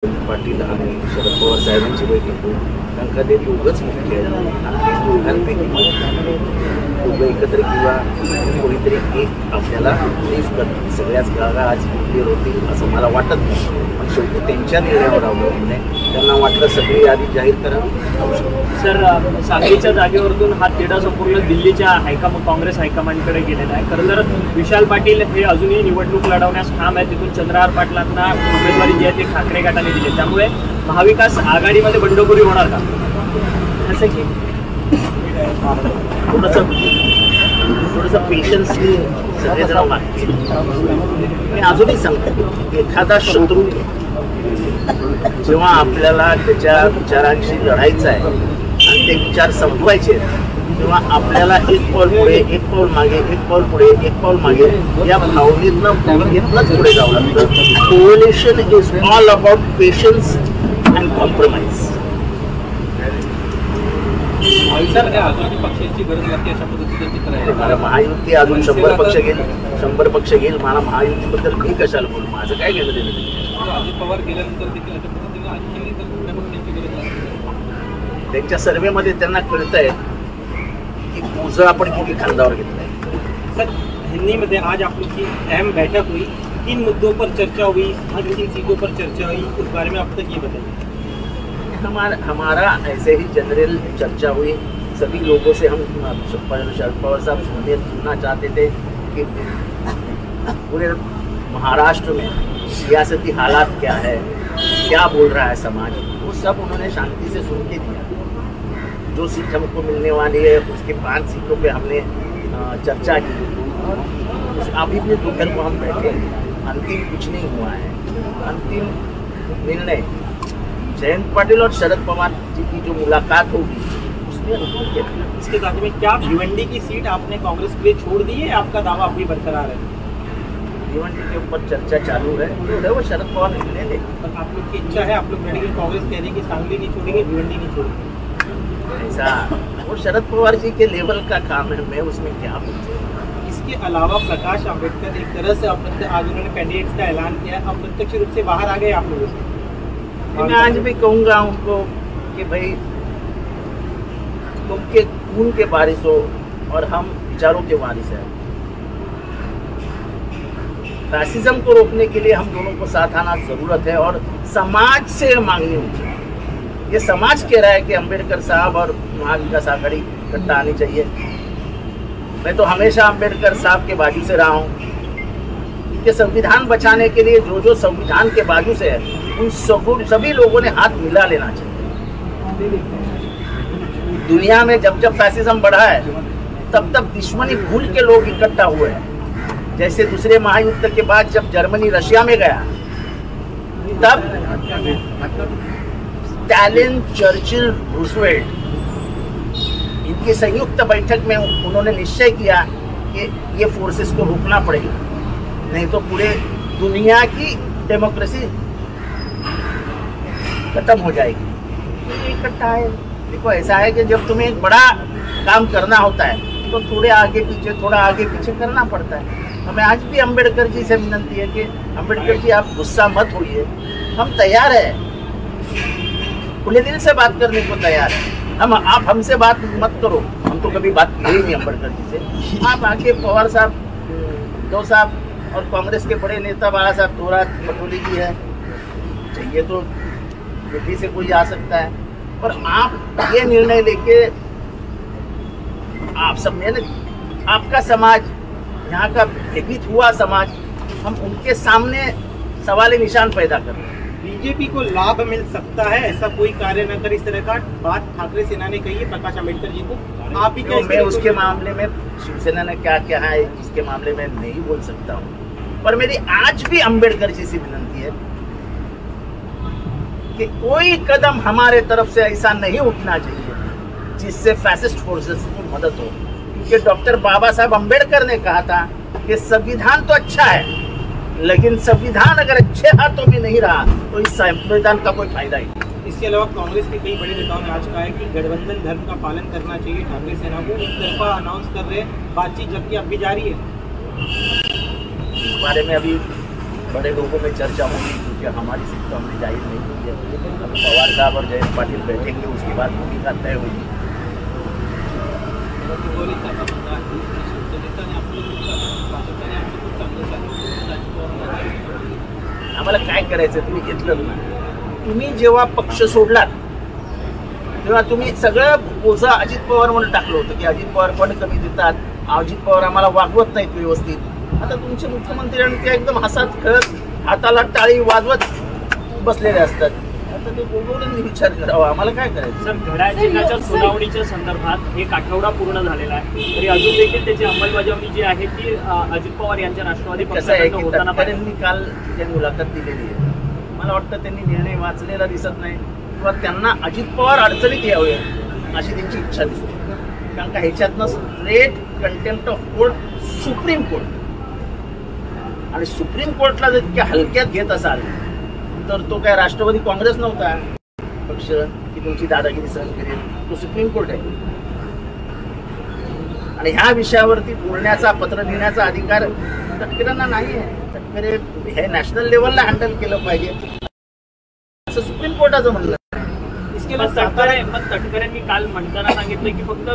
पाटील आणि शरद पवार साहेबांची बैठक होईल. कारण का ते दोघंच मुख्य आहेत आणि दोघांपैकी दोघं एकत्र किंवा कोणीतरी एक आपल्याला ब्रीफ करतील. सगळ्याच जागा आज क्लिअर होतील असं मला वाटत नाही, पण शेवटी त्यांच्या निर्णयावर अवलंबून आहे. त्यांना वाटलं सगळी यादी जाहीर करा. सर, सांगलीच्या जागेवरून हा तिढा संपूर्ण दिल्लीच्या काँग्रेस हायकमांडकडे गेलेला आहे. खरं तर विशाल पाटील हे अजूनही निवडणूक लढवण्यास ठाम आहे. तिथून चंद्रहार पाटलांना उमेदवारी जी आहे ती ठाकरे गटाने दिली. त्यामुळे महाविकास आघाडीमध्ये बंडखोरी होणार का? असं की थोडंसं पेशन्सनी सगळेजण मागतील. मी अजूनही सांगतो, एखादा शत्रू जेव्हा आपल्याला त्याच्या विचारांशी लढायचं आहे आणि ते विचार संपवायचे तेव्हा आपल्याला एक पाऊल पुढे, एक पाऊल मागे, एक पाऊल पुढे, एक पाऊल मागे या भावनेतनंच पुढे जावं लागतं. Coalition is all about patience and compromise. पक्षांची गरज लागते अशा पद्धतीने मला महायुती अजून 100 पक्ष घेईल, 100 पक्ष घेईल. मला महायुतीबद्दल मी कशाला बोलू? माझं काय घेणं देणं? अजित पवार गेल्यानंतर देखील अशा पद्धतीने आणखी तर कुठल्या पक्षांची गरज लागते. त्यांच्या सर्वेमध्ये त्यांना कळतंय की ओझं आपण किती खांद्यावर घेतलंय. सर, हिंदी में आज आप लोग की अहम बैठक हुई, किन मुद्दों पर चर्चा हुई, किन सीटों पर चर्चा हुई, उस बारे में अब तक ये बताइए. हमारा ऐसे ही जनरल चर्चा हुई. सभी लोगों से हम शरद पवार साहब सुनना चाहते थे कि पूरे महाराष्ट्र में सियासती हालात क्या है, क्या बोल रहा है समाज, वो सब उन्होंने शांति से सुन के दिया. जो सीट हमको मिलने वाली है उसके 5 सीटों पे हमने चर्चा की. अभी भी दोपहर को हम बैठे, अंतिम कुछ नहीं हुआ है. अंतिम निर्णय जयंत पाटिल और शरद पवार जी की जो मुलाकात होगी उसमें अनुकूल किया. इसके साथ में क्या भिवंडी की सीट आपने कांग्रेस के लिए छोड़ दी है? आपका दावा अभी बरकरार है? भिवंडी के ऊपर चर्चा चालू है, तो वो शरद पवार निर्णय ले. आप लोग की इच्छा है, आप लोग लड़ेंगे, कांग्रेस कह रही है कि सांगली नहीं छोड़ेंगे, भिवंडी नहीं छोड़ेंगे. ऐसा वो शरद पवार जी के लेवल का काम है, मैं उसमें क्या बोलूं. इसके अलावा प्रकाश आंबेडकर एक तरह से आज उन्होंने कैंडिडेट्स का ऐलान किया है, अब प्रत्यक्ष रूप से बाहर आ गए आप लोगों से. मैं आज भी कहूँगा उनको कि भाई तुमके खून के वारिस हो और हम विचारों के वारिस हैं. फैसिज्म को रोकने के लिए हम दोनों को साथ आना जरूरत है और समाज से मांगनी होगी. ये समाज कह रहा है कि अम्बेडकर साहब और महाविकास आघाड़ी इकट्ठा आनी चाहिए. मैं तो हमेशा अम्बेडकर साहब के बाजू से रहा हूँ कि संविधान बचाने के लिए जो संविधान के बाजू से है उन सभी लोगों ने हाथ मिला लेना चाहिए. दुनिया में जब जब फैसिज्म बढ़ा है तब तब दुश्मनी भूल के लोग इकट्ठा हुए हैं. जैसे दूसरे महायुद्ध के बाद जब जर्मनी रशिया में गया तब स्टालिन, चर्चिल, रूजवेल्ट इनकी संयुक्त बैठक में उन्होंने निश्चय किया कि ये फोर्सेस को रोकना पड़ेगा, नहीं तो पूरे दुनिया की डेमोक्रेसी खत्म हो जाएगी. इकट्ठा है. देखो, ऐसा है कि जब तुम्हें एक बड़ा काम करना होता है तो थोड़ा आगे पीछे करना पड़ता है. हमें आज भी अम्बेडकर जी से विनती है कि अम्बेडकर जी आप गुस्सा मत होइए, हम तैयार है, खुले दिल से बात करने को तैयार है. आप हमसे बात मत करो, हम तो कभी बात करी नहीं अम्बेडकर जी से. आप आके पवार साहब, दो साहब और कांग्रेस के बड़े नेता बाला साहब थोड़ा पटोली जी है, चाहिए तो दिल्ली से कोई आ सकता है. और आप ये निर्णय लेके आप सब ने, आपका समाज, यहाँ का भयभीत हुआ समाज, हम उनके सामने सवाल निशान पैदा कर रहे हैं. बीजेपी को लाभ मिल सकता है, ऐसा कोई कार्य न कर, इस तरह का बात ठाकरे सेना ने कही है प्रकाश आंबेडकर जी को. आप ही क्या? मैं उसके मामले में शिवसेना ने क्या क्या है इसके मामले में नहीं बोल सकता हूँ, पर मेरी आज भी अम्बेडकर जी से विनती है कि कोई कदम हमारे तरफ से ऐसा नहीं उठना चाहिए जिससे फैसिस्ट फोर्सेस की मदद हो. क्योंकि डॉक्टर बाबा साहब अम्बेडकर ने कहा था कि संविधान तो अच्छा है, लेकिन संविधान अगर अच्छे हाथों में नहीं रहा तो इस संविधान का कोई फायदा ही नहीं. इसके अलावा कांग्रेस के कई बड़े नेताओं ने आज कहा है कि गठबंधन धर्म का पालन करना चाहिए ठाकरे सेना को. एक तरफा अनाउंस कर रहे हैं बातचीत, जबकि अब भी जारी है. इस बारे में अभी बड़े लोगों में चर्चा होगी, क्योंकि हमारी सीट तो हमने जाहिर नहीं की है। अब पवार साहब और जयंत पाटिल बैठेंगे, उसके बाद भूमिका तय होगी। आम्हाला काय करायचं तुम्ही घेतलं ना, तुम्ही जेव्हा पक्ष सोडलात तेव्हा तुम्ही सगळं ओझा अजित पवार म्हणून टाकलं होतं की अजित पवार पण कमी देतात, अजित पवार आम्हाला वागवत नाहीत व्यवस्थित। आता तुमचे मुख्यमंत्री आणि ते एकदम हसत खेळत हाताला टाळी वाजवत बसलेले असतात। आता ते बोलून विचार करावा, आम्हाला काय करायचं। सर, घड्याळ चिन्हाच्या सुनावणीच्या संदर्भात एक आठवडा पूर्ण झालेला आहे, तरी अजून देखील त्याची अंमलबजावणी जी आहे ती अजित पवार यांच्या राष्ट्रवादी कसं आहे की पक्षाकडून होताना तटकरेंनी काल त्या मुलाखत दिलेली आहे, मला वाटतं त्यांनी निर्णय वाचलेला दिसत नाही किंवा त्यांना अजित पवार अडचणीत यावे अशी त्यांची इच्छा दिसते। कारण का ह्याच्यातनं straight contempt of court supreme court, आणि सुप्रीम कोर्टला जर इतक्या हलक्यात घेत असाल तर तो काय राष्ट्रवादी काँग्रेस नव्हता पक्ष की तुमची दादागिरी सहन करेल, तो सुप्रीम कोर्ट आहे। आणि ह्या विषयावरती बोलण्याचा, पत्र लिहिण्याचा अधिकार तटकरेंना नाही आहे। तटकरे हे नॅशनल लेवलला हँडल केलं पाहिजे असं सुप्रीम कोर्टाचं म्हणणं आहे। तटकरेंनी काल म्हणताना सांगितलं की फक्त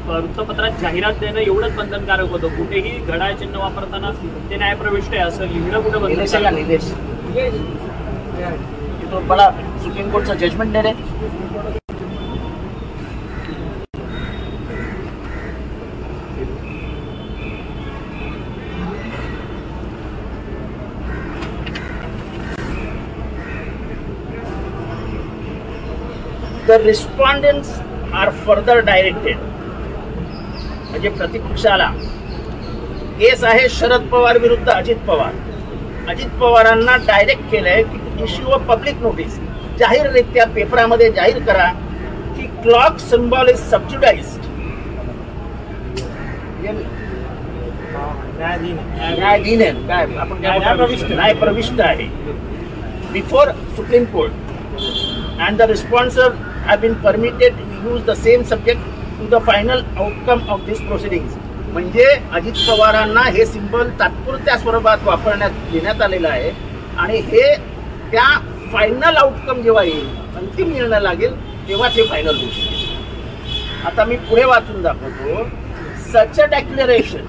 वृत्तपत्रात जाहिरात देणं एवढंच बंधनकारक होतं, कुठेही घड्याळ चिन्ह वापरताना ते न्यायप्रविष्ट आहे असं लिहिणं कुठं बंधनकारक? निलेश तो बड़ा सुप्रीम कोर्ट का जजमेंट दे रहे। The respondents are further directed, म्हणजे प्रतिपक्षाला केस आहे शरद पवार विरुद्ध अजित पवार। अजित पवारांना डायरेक्ट केलंय की इश्यू ऑफ पब्लिक नोटीस, जाहीररित्या पेपरामध्ये जाहीर करा की क्लॉक सिम्बॉल इज सबज्युडाइज्ड, न्यायाधीन आहे, काय आपण न्यायप्रविष्ट आहे before supreme court, and the respondents have been permitted to use the same subject to the final outcome of these proceedings। म्हणजे अजित पवारांना हे सिंबल तात्पुरत्या स्वरूपात वापरण्यात देण्यात आलेलं आहे आणि हे त्या फायनल आउटकम जेव्हा येईल, अंतिम निर्णय लागेल तेव्हाच हे फायनल होऊ शकेल। आता मी पुढे वाचून दाखवतो, सच अ डेक्लेरेशन,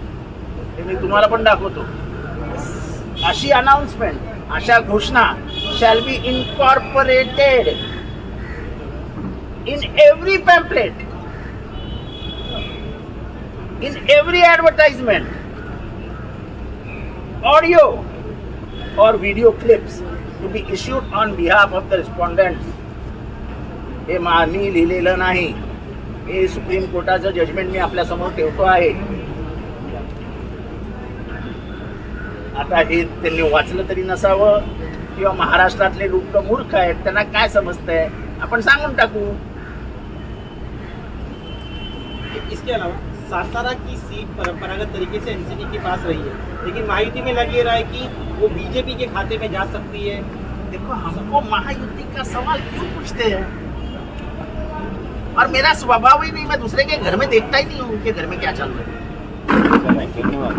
हे मी तुम्हाला पण दाखवतो, अशी अनाउन्समेंट, अशा घोषणा shall be incorporated in every pamphlet, in every advertisement, audio or video clips to be issued on behalf of the respondents। हे मी लिहिलेलं नाही, हे सुप्रीम कोर्टाचं जजमेंट मी आपल्या समोर ठेवतो आहे। आता हे त्यांनी वाचलं तरी नसावं किंवा महाराष्ट्रातले लोक मूर्ख आहेत, त्यांना काय समजतंय आपण सांगून टाकू। इसके अलावा सातारा की सीट परंपरागत तरीके से एनसीपी के पास रही है, लेकिन महायुति में लग ये रहा है कि वो बीजेपी के खाते में जा सकती है। देखो, हमको महायुति का सवाल क्यों पूछते हैं, और मेरा स्वभाव ही नहीं, मैं दूसरे के घर में देखता ही नहीं हूँ उनके घर में क्या चल रहा है। धन्यवाद।